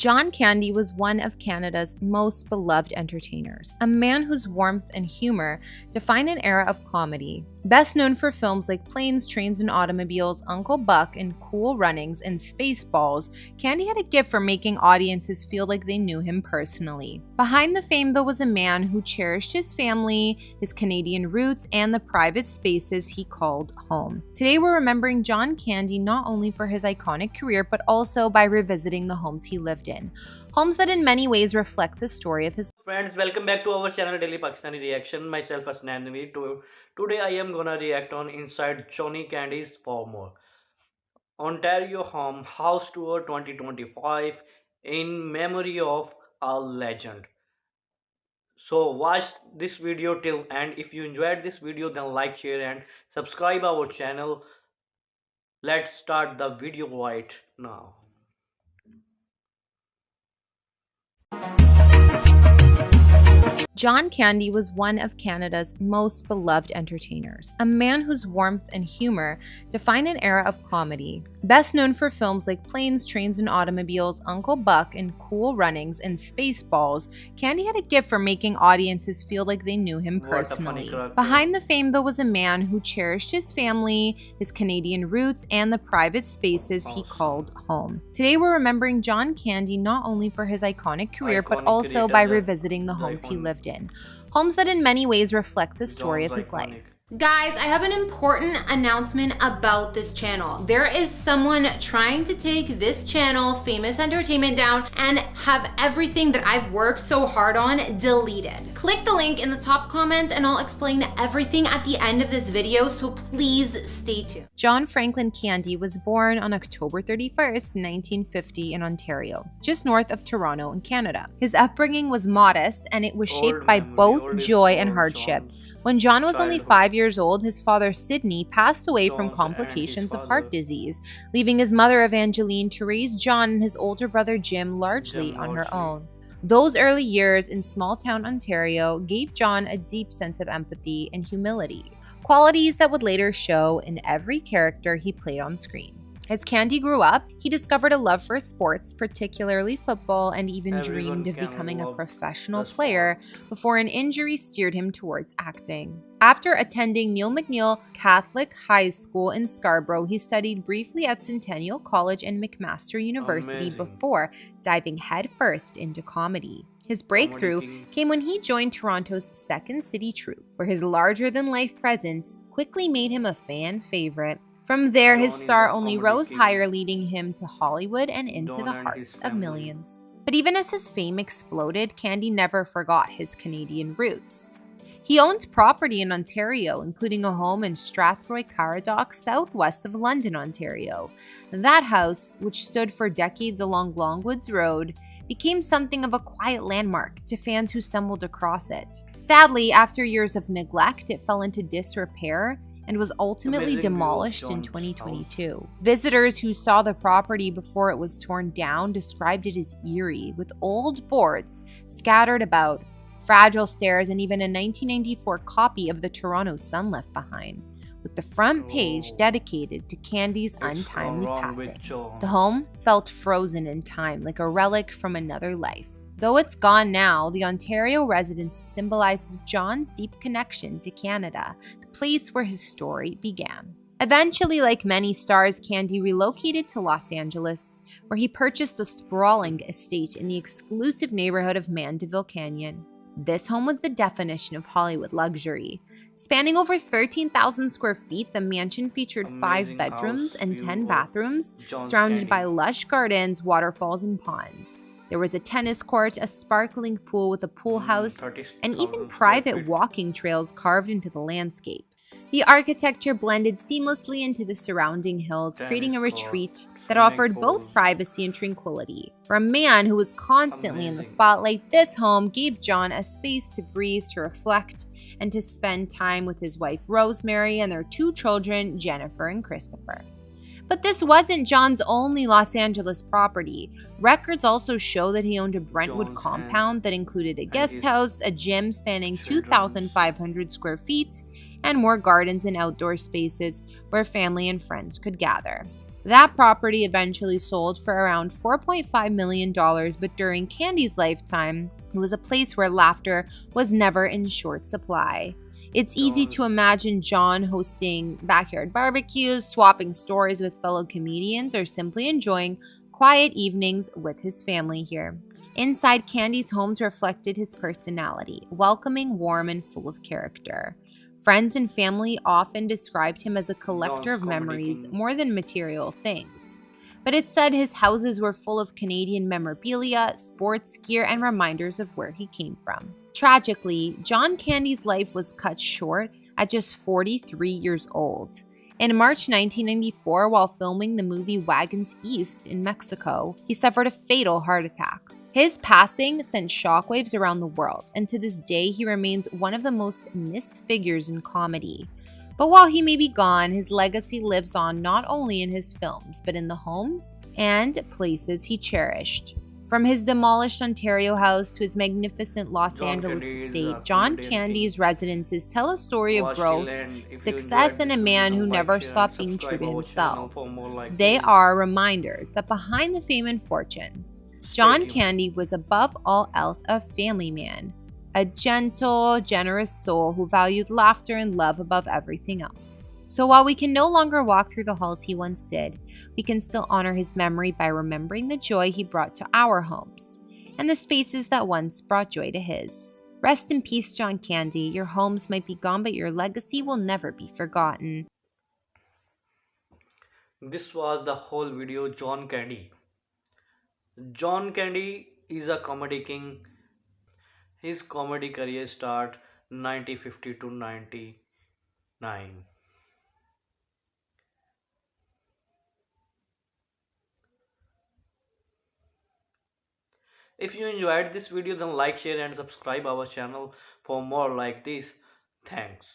John Candy was one of Canada's most beloved entertainers, a man whose warmth and humor define an era of comedy. Best known for films like Planes, Trains, and Automobiles, Uncle Buck, and Cool Runnings, and Spaceballs, Candy had a gift for making audiences feel like they knew him personally. Behind the fame, though, was a man who cherished his family, his Canadian roots, and the private spaces he called home. Today, we're remembering John Candy not only for his iconic career, but also by revisiting the homes he lived in. Homes that in many ways reflect the story of his Friends, welcome back to our channel Daily Pakistani Reaction. Myself hussnainnaveed. Today I am gonna react on Inside Johnny Candy's Former Ontario Home House Tour 2025 in memory of a legend. So watch this video till end. If you enjoyed this video, then like, share, and subscribe our channel. Let's start the video right now. John Candy was one of Canada's most beloved entertainers, a man whose warmth and humor define an era of comedy. Best known for films like Planes, Trains, and Automobiles, Uncle Buck, and Cool Runnings, and Spaceballs, Candy had a gift for making audiences feel like they knew him personally. Behind the fame, though, was a man who cherished his family, his Canadian roots, and the private spaces he called home. Today, we're remembering John Candy not only for his iconic career, but also by revisiting the homes he lived in. Homes that in many ways reflect the story of his life. Guys, I have an important announcement about this channel. There is someone trying to take this channel, Famous Entertainment, down and have everything that I've worked so hard on deleted. Click the link in the top comment and I'll explain everything at the end of this video, so please stay tuned. John Franklin Candy was born on October 31st, 1950 in Ontario, just north of Toronto in Canada. His upbringing was modest and it was shaped by both joy and hardship. When John was only 5 years old, his father, Sidney, passed away from complications of heart disease, leaving his mother, Evangeline, to raise John and his older brother, Jim, largely on her own. Those early years in small-town Ontario gave John a deep sense of empathy and humility, qualities that would later show in every character he played on screen. As Candy grew up, he discovered a love for sports, particularly football, and even dreamed of becoming a professional player before an injury steered him towards acting. After attending Neil McNeil Catholic High School in Scarborough, he studied briefly at Centennial College and McMaster University before diving headfirst into comedy. His breakthrough came when he joined Toronto's Second City Troupe, where his larger-than-life presence quickly made him a fan favorite. From there, his star only rose higher, leading him to Hollywood and into the hearts of millions. But even as his fame exploded, Candy never forgot his Canadian roots. He owned property in Ontario, including a home in Strathroy Caradoc, southwest of London, Ontario. That house, which stood for decades along Longwoods Road, became something of a quiet landmark to fans who stumbled across it. Sadly, after years of neglect, it fell into disrepair and was ultimately demolished in 2022. Visitors who saw the property before it was torn down described it as eerie, with old boards scattered about, fragile stairs, and even a 1994 copy of the Toronto Sun left behind, with the front page dedicated to Candy's untimely passing. The home felt frozen in time, like a relic from another life. Though it's gone now, the Ontario residence symbolizes John's deep connection to Canada, the place where his story began. Eventually, like many stars, Candy relocated to Los Angeles, where he purchased a sprawling estate in the exclusive neighborhood of Mandeville Canyon. This home was the definition of Hollywood luxury. Spanning over 13,000 square feet, the mansion featured 5 bedrooms and 10 bathrooms, surrounded by lush gardens, waterfalls, and ponds. There was a tennis court, a sparkling pool with a pool house, and even private walking trails carved into the landscape. The architecture blended seamlessly into the surrounding hills, creating a retreat that offered both privacy and tranquility. For a man who was constantly in the spotlight, this home gave John a space to breathe, to reflect, and to spend time with his wife Rosemary and their 2 children, Jennifer and Christopher. But this wasn't John's only Los Angeles property. Records also show that he owned a Brentwood compound that included a guest house, a gym spanning 2,500 square feet, and more gardens and outdoor spaces where family and friends could gather. That property eventually sold for around $4.5 million, but during Candy's lifetime, it was a place where laughter was never in short supply. It's easy John, to imagine John hosting backyard barbecues, swapping stories with fellow comedians, or simply enjoying quiet evenings with his family here. Inside, Candy's homes reflected his personality, welcoming, warm, and full of character. Friends and family often described him as a collector John's of Comedy memories King. more than material things. But it said his houses were full of Canadian memorabilia, sports gear, and reminders of where he came from. Tragically, John Candy's life was cut short at just 43 years old. In March 1994, while filming the movie Wagons East in Mexico, he suffered a fatal heart attack. His passing sent shockwaves around the world, and to this day, he remains one of the most missed figures in comedy. But while he may be gone, his legacy lives on not only in his films, but in the homes and places he cherished. From his demolished Ontario house to his magnificent Los John Angeles Candy is a estate, John comedian king. Candy's residences tell a story of Was till growth, end. If you success, enjoyed and a this video, man who then like, never share, and stopped being true subscribe to our channel himself. for more like They this. are reminders that behind the fame and fortune, Stay John tuned. Candy was above all else a family man, a gentle, generous soul who valued laughter and love above everything else. So while we can no longer walk through the halls he once did, we can still honor his memory by remembering the joy he brought to our homes and the spaces that once brought joy to his. Rest in peace, John Candy. Your homes might be gone, but your legacy will never be forgotten. This was the whole video. John Candy. John Candy is a comedy king. His comedy career start 1950 to 99. If you enjoyed this video, then like, share, and subscribe our channel for more like this. Thanks.